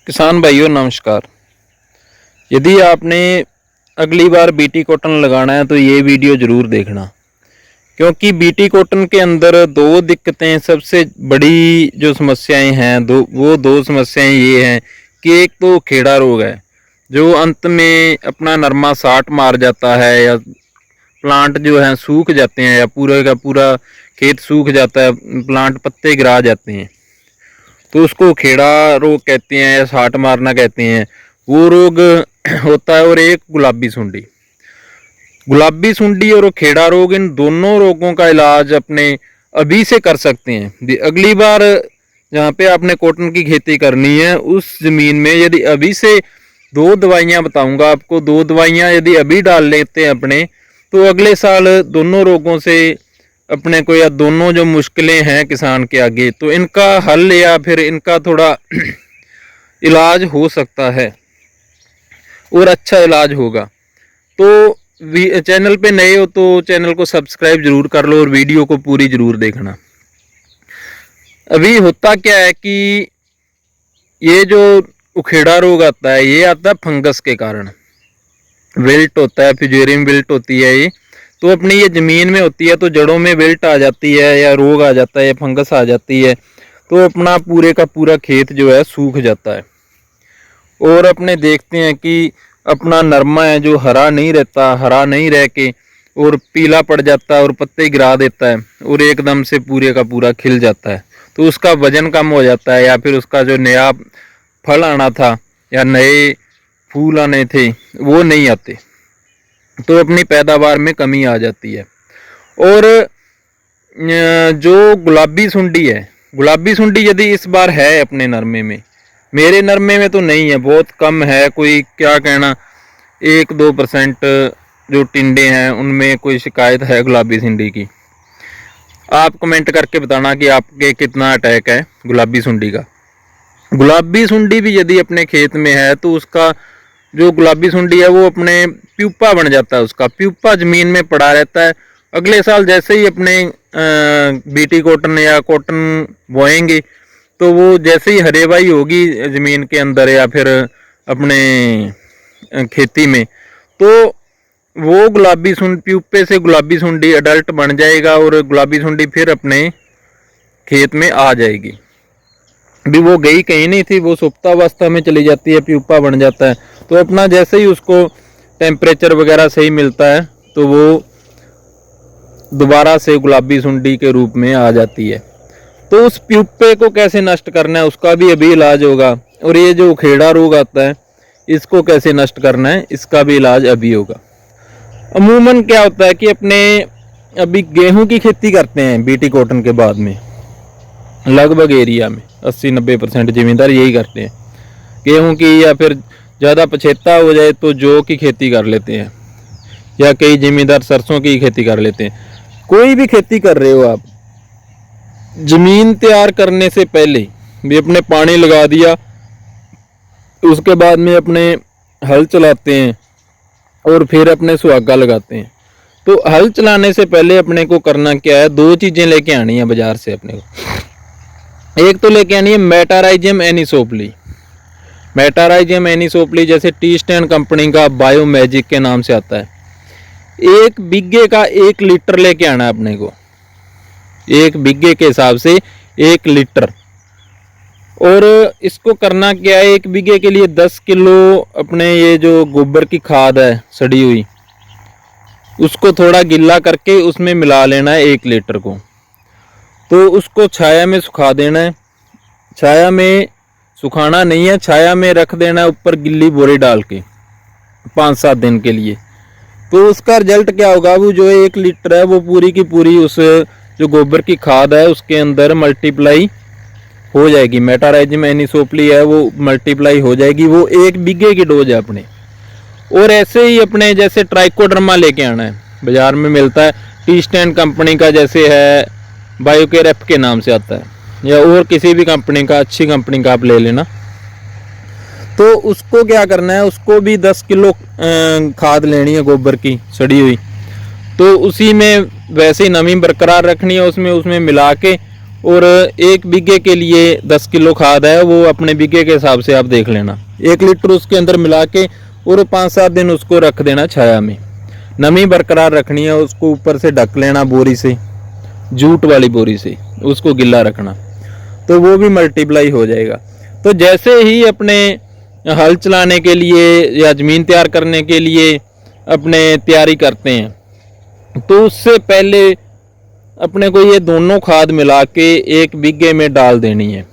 किसान भाइयों नमस्कार। यदि आपने अगली बार बीटी कॉटन लगाना है तो ये वीडियो ज़रूर देखना, क्योंकि बीटी कॉटन के अंदर दो दिक्कतें, सबसे बड़ी जो समस्याएं हैं दो समस्याएं ये हैं कि एक तो खेड़ा रोग है जो अंत में अपना नरमा साट मार जाता है, या प्लांट जो है सूख जाते हैं, या पूरा का पूरा खेत सूख जाता है, प्लांट पत्ते गिरा जाते हैं, तो उसको खेड़ा रोग कहते हैं या साट मारना कहते हैं। वो रोग होता है। और एक गुलाबी सुंडी और खेड़ा रोग, इन दोनों रोगों का इलाज अपने अभी से कर सकते हैं। अगली बार जहाँ पे आपने कॉटन की खेती करनी है उस ज़मीन में यदि अभी से दो दवाइयाँ बताऊंगा आपको, दो दवाइयाँ यदि अभी डाल लेते हैं अपने, तो अगले साल दोनों रोगों से अपने को, या दोनों जो मुश्किलें हैं किसान के आगे, तो इनका हल या फिर इनका थोड़ा इलाज हो सकता है और अच्छा इलाज होगा। तो चैनल पे नए हो तो चैनल को सब्सक्राइब जरूर कर लो और वीडियो को पूरी जरूर देखना। अभी होता क्या है कि ये जो उखेड़ा रोग आता है ये आता है फंगस के कारण। विल्ट होता है, फ्यूजेरियम विल्ट होती है ये, तो अपनी ये ज़मीन में होती है, तो जड़ों में विल्ट आ जाती है या रोग आ जाता है या फंगस आ जाती है, तो अपना पूरे का पूरा खेत जो है सूख जाता है। और अपने देखते हैं कि अपना नरमा है जो हरा नहीं रहता, हरा नहीं रह के और पीला पड़ जाता है और पत्ते गिरा देता है और एकदम से पूरे का पूरा खिल जाता है, तो उसका वजन कम हो जाता है, या फिर उसका जो नया फल आना था या नए फूल आने थे वो नहीं आते, तो अपनी पैदावार में कमी आ जाती है। और जो गुलाबी सुंडी है, गुलाबी सुंडी यदि इस बार है अपने नरमे में, मेरे नरमे में तो नहीं है, बहुत कम है, कोई क्या कहना 1-2% जो टिंडे हैं उनमें कोई शिकायत है गुलाबी सुंडी की। आप कमेंट करके बताना कि आपके कितना अटैक है गुलाबी सुंडी का। गुलाबी सुंडी भी यदि अपने खेत में है तो उसका जो गुलाबी सुंडी है वो अपने प्यूपा बन जाता है, उसका प्यूपा ज़मीन में पड़ा रहता है। अगले साल जैसे ही अपने बीटी कॉटन या कॉटन बोएंगे तो वो जैसे ही हरेबाई होगी ज़मीन के अंदर या फिर अपने खेती में, तो वो गुलाबी प्यूपे से गुलाबी सुंडी अडल्ट बन जाएगा और गुलाबी सुंडी फिर अपने खेत में आ जाएगी। भी वो गई कहीं नहीं थी, वो सुप्तावस्था में चली जाती है, प्यूपा बन जाता है, तो अपना जैसे ही उसको टेम्परेचर वगैरह सही मिलता है तो वो दोबारा से गुलाबी सुंडी के रूप में आ जाती है। तो उस प्यूपे को कैसे नष्ट करना है उसका भी अभी इलाज होगा, और ये जो उखेड़ा रोग आता है इसको कैसे नष्ट करना है इसका भी इलाज अभी होगा। अमूमन क्या होता है कि अपने अभी गेहूं की खेती करते हैं बीटी कॉटन के बाद में, लगभग एरिया में 80-90% ज़मींदार यही करते हैं गेहूं की, या फिर ज़्यादा पछेता हो जाए तो जौ की खेती कर लेते हैं, या कई ज़मींदार सरसों की खेती कर लेते हैं। कोई भी खेती कर रहे हो आप, ज़मीन तैयार करने से पहले भी अपने पानी लगा दिया, उसके बाद में अपने हल चलाते हैं और फिर अपने सुहागा लगाते हैं। तो हल चलाने से पहले अपने को करना क्या है, दो चीज़ें लेके आनी है बाज़ार से अपने को। एक तो लेके आनी है मेटाराइजियम एनिसोप्ली। मेटाराइजियम एनिसोप्ली जैसे टी स्टैंड कंपनी का बायो मैजिक के नाम से आता है। 1 बिघे का 1 लीटर लेके आना है अपने को, 1 बिघे के हिसाब से 1 लीटर। और इसको करना क्या है, 1 बिघे के लिए 10 किलो अपने ये जो गोबर की खाद है सड़ी हुई, उसको थोड़ा गिल्ला करके उसमें मिला लेना है 1 लीटर को। तो उसको छाया में सुखा देना है, छाया में सुखाना नहीं है, छाया में रख देना है ऊपर गिल्ली बोरी डाल के 5-7 दिन के लिए। तो उसका रिजल्ट क्या होगा, वो जो 1 लीटर है वो पूरी की पूरी उस जो गोबर की खाद है उसके अंदर मल्टीप्लाई हो जाएगी। मेटाराइजियम एनिसोप्ली है वो मल्टीप्लाई हो जाएगी, वो 1 बिघे की डोज है अपने। और ऐसे ही अपने जैसे ट्राइकोडर्मा लेके आना है, बाज़ार में मिलता है टी स्टैंड कंपनी का, जैसे है बायोकेयर एफ के नाम से आता है, या और किसी भी कंपनी का, अच्छी कंपनी का आप ले लेना। तो उसको क्या करना है, उसको भी 10 किलो खाद लेनी है गोबर की सड़ी हुई, तो उसी में वैसे ही नमी बरकरार रखनी है, उसमें मिला के और 1 बीघे के लिए 10 किलो खाद है, वो अपने बीघे के हिसाब से आप देख लेना। 1 लीटर उसके अंदर मिला के और 5-7 दिन उसको रख देना छाया में, नमी बरकरार रखनी है। उसको ऊपर से ढक लेना बोरी से, जूट वाली बोरी से उसको गिल्ला रखना, तो वो भी मल्टीप्लाई हो जाएगा। तो जैसे ही अपने हल चलाने के लिए या ज़मीन तैयार करने के लिए अपने तैयारी करते हैं, तो उससे पहले अपने को ये दोनों खाद मिला के 1 बीघे में डाल देनी है।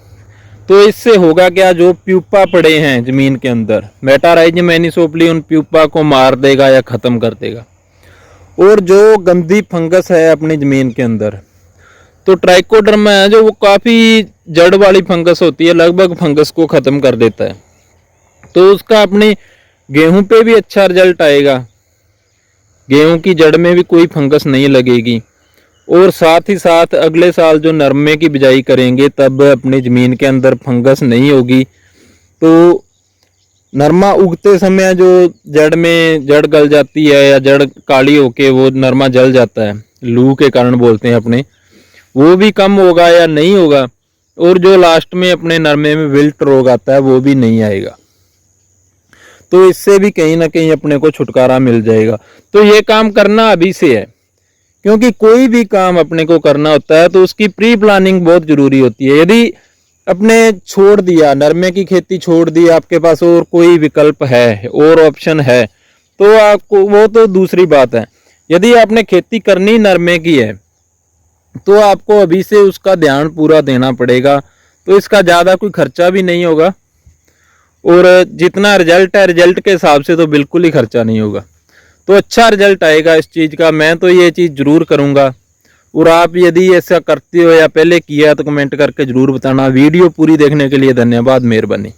तो इससे होगा क्या, जो प्यूपा पड़े हैं ज़मीन के अंदर, मेटाराइज़म एनिसोप्ली उन प्यूपा को मार देगा या ख़त्म कर देगा। और जो गंदी फंगस है अपनी ज़मीन के अंदर, तो ट्राइकोडर्मा है जो, वो काफ़ी जड़ वाली फंगस होती है, लगभग फंगस को ख़त्म कर देता है। तो उसका अपने गेहूं पे भी अच्छा रिजल्ट आएगा, गेहूं की जड़ में भी कोई फंगस नहीं लगेगी। और साथ ही साथ अगले साल जो नरमे की बिजाई करेंगे तब अपनी ज़मीन के अंदर फंगस नहीं होगी। तो नरमा उगते समय जो जड़ गल जाती है या जड़ काली होके वो नरमा जल जाता है, लू के कारण बोलते हैं अपने, वो भी कम होगा या नहीं होगा। और जो लास्ट में अपने नरमे में विल्ट रोग आता है वो भी नहीं आएगा। तो इससे भी कहीं ना कहीं अपने को छुटकारा मिल जाएगा। तो ये काम करना अभी से है, क्योंकि कोई भी काम अपने को करना होता है तो उसकी प्री प्लानिंग बहुत जरूरी होती है। यदि अपने छोड़ दिया, नरमे की खेती छोड़ दी, आपके पास और कोई विकल्प है और ऑप्शन है, तो आपको वो तो दूसरी बात है। यदि आपने खेती करनी नरमे की है तो आपको अभी से उसका ध्यान पूरा देना पड़ेगा। तो इसका ज़्यादा कोई खर्चा भी नहीं होगा, और जितना रिजल्ट है रिजल्ट के हिसाब से तो बिल्कुल ही खर्चा नहीं होगा। तो अच्छा रिजल्ट आएगा इस चीज़ का। मैं तो ये चीज़ ज़रूर करूँगा, और आप यदि ऐसा करते हो या पहले किया तो कमेंट करके ज़रूर बताना। वीडियो पूरी देखने के लिए धन्यवाद, मेहरबानी।